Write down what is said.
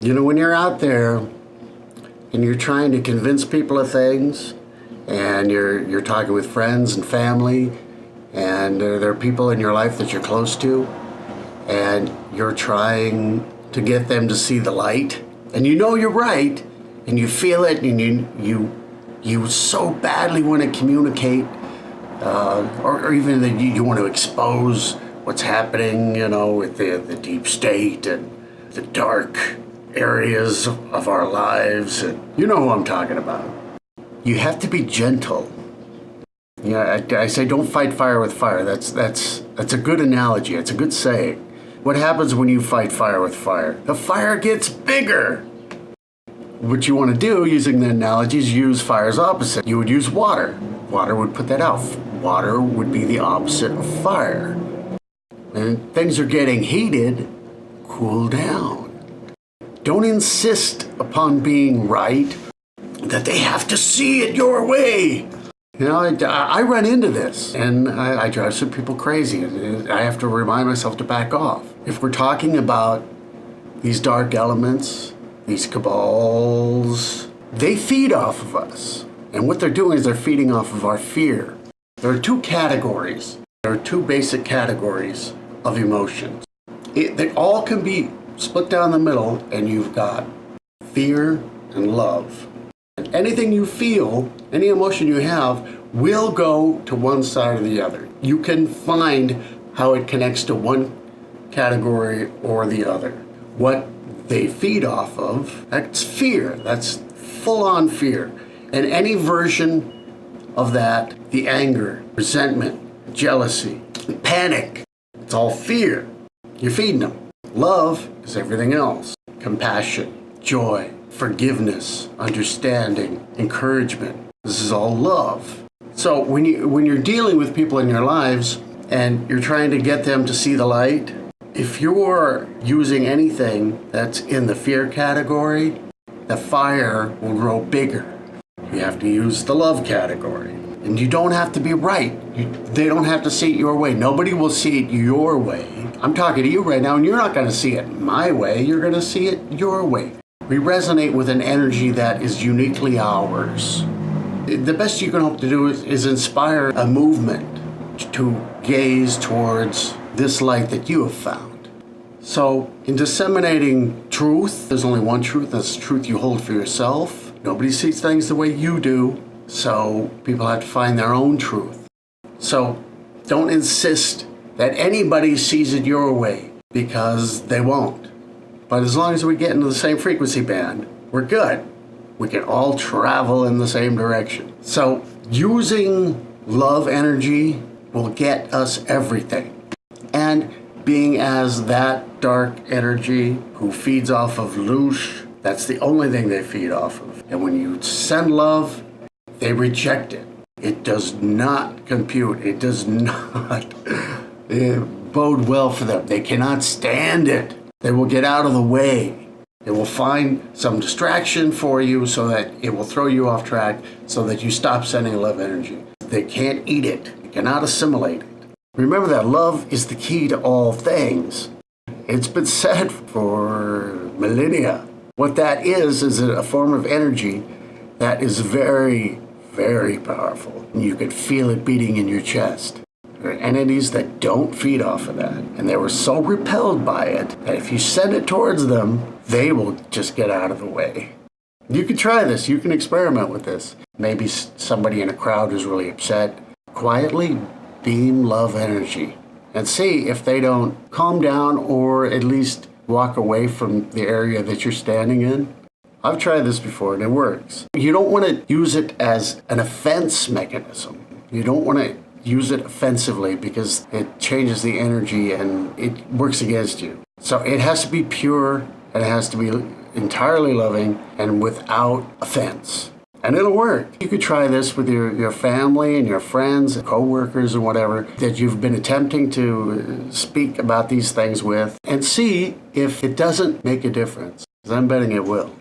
You know, when you're out there and you're trying to convince people of things, and you're talking with friends and family, and there are people in your life that you're close to, and you're trying to get them to see the light, and you know you're right, and you feel it, and you so badly want to communicate, or even that you want to expose what's happening, you know, with the deep state and the dark areas of our lives. And you know who I'm talking about. You have to be gentle. You know, I say don't fight fire with fire. That's a good analogy. It's a good saying. What happens when you fight fire with fire? The fire gets bigger. What you want to do, using the analogy, is use fire's opposite. You would use water. Water would put that out. Water would be the opposite of fire. And things are getting heated, cool down. Don't insist upon being right, that they have to see it your way. You know, I run into this, and I drive some people crazy, and I have to remind myself to back off. If we're talking about these dark elements, these cabals, they feed off of us. And what they're doing is they're feeding off of our fear. There are two categories. There are two basic categories of emotions. They all can be split down the middle, and you've got fear and love. And anything you feel, any emotion you have, will go to one side or the other. You can find how it connects to one category or the other. What they feed off of, that's fear. That's full-on fear. And any version of that, the anger, resentment, jealousy, panic, it's all fear. You're feeding them. Love is everything else. Compassion, joy, forgiveness, understanding, encouragement. This is all love. So when you're dealing with people in your lives and you're trying to get them to see the light, if you're using anything that's in the fear category, the fire will grow bigger. You have to use the love category. And you don't have to be right. They don't have to see it your way. Nobody will see it your way. I'm talking to you right now, and you're not going to see it my way. You're going to see it your way. We resonate with an energy that is uniquely ours. The best you can hope to do is inspire a movement to gaze towards this light that you have found. So, in disseminating truth, there's only one truth. That's the truth you hold for yourself. Nobody sees things the way you do. So people have to find their own truth. So don't insist that anybody sees it your way, because they won't. But as long as we get into the same frequency band, we're good. We can all travel in the same direction. So using love energy will get us everything. And being as that dark energy who feeds off of loosh, that's the only thing they feed off of. And when you send love, they reject it. It does not compute. It does not bode well for them. They cannot stand it. They will get out of the way. They will find some distraction for you so that it will throw you off track so that you stop sending love energy. They can't eat it. They cannot assimilate it. Remember that love is the key to all things. It's been said for millennia. What that is a form of energy that is very, very powerful. You could feel it beating in your chest. There are entities that don't feed off of that. And they were so repelled by it that if you send it towards them, they will just get out of the way. You can try this. You can experiment with this. Maybe somebody in a crowd is really upset. Quietly beam love energy and see if they don't calm down or at least walk away from the area that you're standing in. I've tried this before and it works. You don't want to use it as an offense mechanism. You don't want to use it offensively because it changes the energy and it works against you. So it has to be pure and it has to be entirely loving and without offense. And it'll work. You could try this with your family and your friends, co-workers and whatever that you've been attempting to speak about these things with and see if it doesn't make a difference. Because I'm betting it will.